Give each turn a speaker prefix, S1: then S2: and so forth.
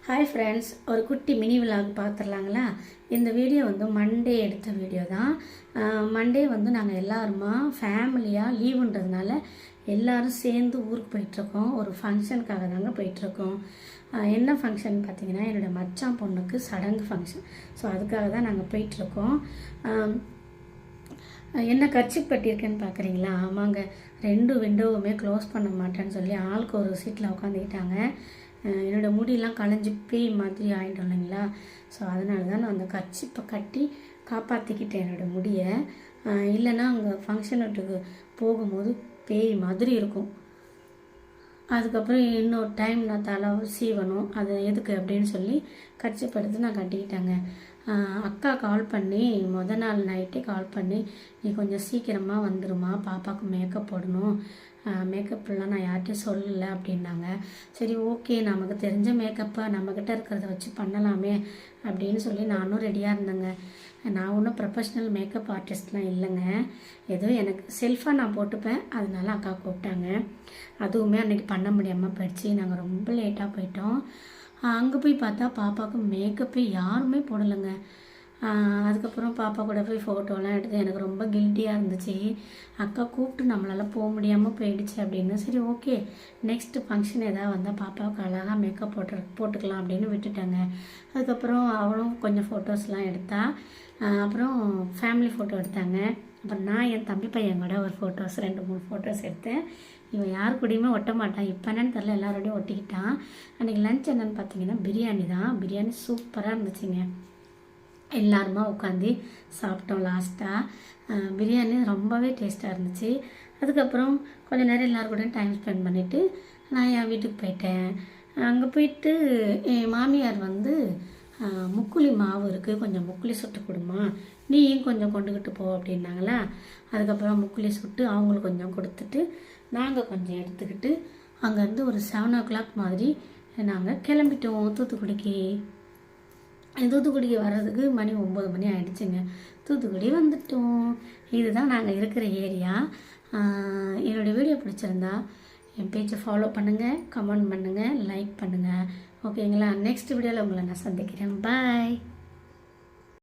S1: Hi friends, ஒரு குட்டி mini vlog பார்த்துடலாங்களா. இந்த வீடியோ வந்து மண்டே எடுத்த வீடியோ தான். மண்டே வந்து நாங்கள் எல்லாருமா ஃபேமிலியாக லீவுன்றதுனால எல்லோரும் சேர்ந்து ஊருக்கு போயிட்டுருக்கோம். ஒரு ஃபங்க்ஷனுக்காக தாங்க போயிட்டுருக்கோம். என்ன ஃபங்க்ஷன் பார்த்தீங்கன்னா, என்னோடய மச்சான் பொண்ணுக்கு சடங்கு ஃபங்க்ஷன். ஸோ அதுக்காக தான் நாங்கள் போயிட்டுருக்கோம். என்ன கர்ச்சிப் கட்டியிருக்கேன்னு பார்க்குறீங்களா? ஆமாங்க, 2 விண்டோவுமே க்ளோஸ் பண்ண மாட்டேன்னு சொல்லி ஆளுக்கு ஒரு சீட்டில் உட்காந்துக்கிட்டாங்க. என்னோடய முடியெல்லாம் களைஞ்சி பேய் மாதிரி ஆகிடும் இல்லைங்களா. ஸோ அதனால தான் நான் அந்த கர்ச்சிப்பை கட்டி காப்பாற்றிக்கிட்டேன் என்னோடய முடியை. இல்லைன்னா அங்கே ஃபங்க்ஷன் வீட்டுக்கு போகும்போது பேய் மாதிரி இருக்கும். அதுக்கப்புறம் இன்னொரு டைம் நான் தலை சீவணும், அது எதுக்கு அப்படின்னு சொல்லி கர்ச்சிப் எடுத்து நான் கட்டிக்கிட்டேங்க. அக்கா கால் பண்ணி நாள் நைட்டே கால் பண்ணி, நீ கொஞ்சம் சீக்கிரமாக வந்துடுமா, பாப்பாவுக்கு மேக்கப் போடணும், மேக்கப்லாம் நான் யார்கிட்டையும் சொல்லலை அப்படின்னாங்க. சரி ஓகே, நமக்கு தெரிஞ்ச மேக்கப்பை நம்மக்கிட்ட இருக்கிறத வச்சு பண்ணலாமே அப்படின்னு சொல்லி நானும் ரெடியாக இருந்தேங்க. நான் ஒன்றும் ப்ரொஃபஷ்னல் மேக்கப் ஆர்டிஸ்ட்லாம் இல்லைங்க, ஏதோ எனக்கு செல்ஃபாக நான் போட்டுப்பேன். அதனால அக்கா கூப்பிட்டாங்க. அதுவுமே அன்றைக்கி பண்ண முடியாமல் போயிடுச்சு. நாங்கள் ரொம்ப லேட்டாக போயிட்டோம். அங்கே போய் பார்த்தா பாப்பாவுக்கு மேக்கப்பே யாருமே போடலைங்க. அதுக்கப்புறம் பாப்பா கூட போய் ஃபோட்டோலாம் எடுத்து எனக்கு ரொம்ப கில்ட்டியாக இருந்துச்சு. அக்கா கூப்பிட்டு நம்மளால் போக முடியாமல் போயிடுச்சு அப்படின்னு. சரி ஓகே, நெக்ஸ்ட் ஃபங்க்ஷன் எதாவது வந்தால் பாப்பாவுக்கு அழகாக மேக்கப் போட்டுக்கலாம் அப்படின்னு விட்டுட்டாங்க. அதுக்கப்புறம் அவளும் கொஞ்சம் ஃபோட்டோஸ்லாம் எடுத்தா. அப்புறம் ஃபேமிலி ஃபோட்டோ எடுத்தாங்க. அப்புறம் நான் என் தம்பி பையன் கூட ஒரு ஃபோட்டோஸ் 2-3 ஃபோட்டோஸ் எடுத்தேன். இவன் யார் கூடயுமே ஒட்ட மாட்டான், இப்போ என்னன்னு தெரில, எல்லாரோடையும் ஒட்டிக்கிட்டான். அன்றைக்கி லஞ்ச் என்னென்னு பார்த்தீங்கன்னா பிரியாணி தான். பிரியாணி சூப்பராக இருந்துச்சுங்க. எல்லாருமா உட்காந்து சாப்பிட்டோம். லாஸ்ட்டாக பிரியாணி ரொம்பவே டேஸ்ட்டாக இருந்துச்சு. அதுக்கப்புறம் கொஞ்சம் நேரம் எல்லோரும் கூட டைம் ஸ்பெண்ட் பண்ணிவிட்டு நான் என் வீட்டுக்கு போயிட்டேன். அங்கே போயிட்டு என் மாமியார் வந்து முக்குளி மாவு இருக்குது, கொஞ்சம் முக்குளி சுட்டு கொடுமா, நீயும் கொஞ்சம் கொண்டுக்கிட்டு போ அப்படின்னாங்களா. அதுக்கப்புறம் முக்குளி சுட்டு அவங்களுக்கு கொஞ்சம் கொடுத்துட்டு நாங்கள் கொஞ்சம் எடுத்துக்கிட்டு அங்கேருந்து ஒரு 7 o'clock மாதிரி நாங்கள் கிளம்பிட்டோம் தூத்துக்குடிக்கு. தூத்துக்குடிக்கு வர்றதுக்கு மணி 9 மணி ஆகிடுச்சுங்க. தூத்துக்குடி வந்துட்டோம். இதுதான் நாங்கள் இருக்கிற ஏரியா. என்னோடய வீடியோ பிடிச்சிருந்தா என் பேஜை ஃபாலோ பண்ணுங்கள், கமெண்ட் பண்ணுங்கள், லைக் பண்ணுங்கள். ஓகேங்களா? நெக்ஸ்ட் வீடியோவில் உங்களை நான் சந்திக்கிறேன். பாய்.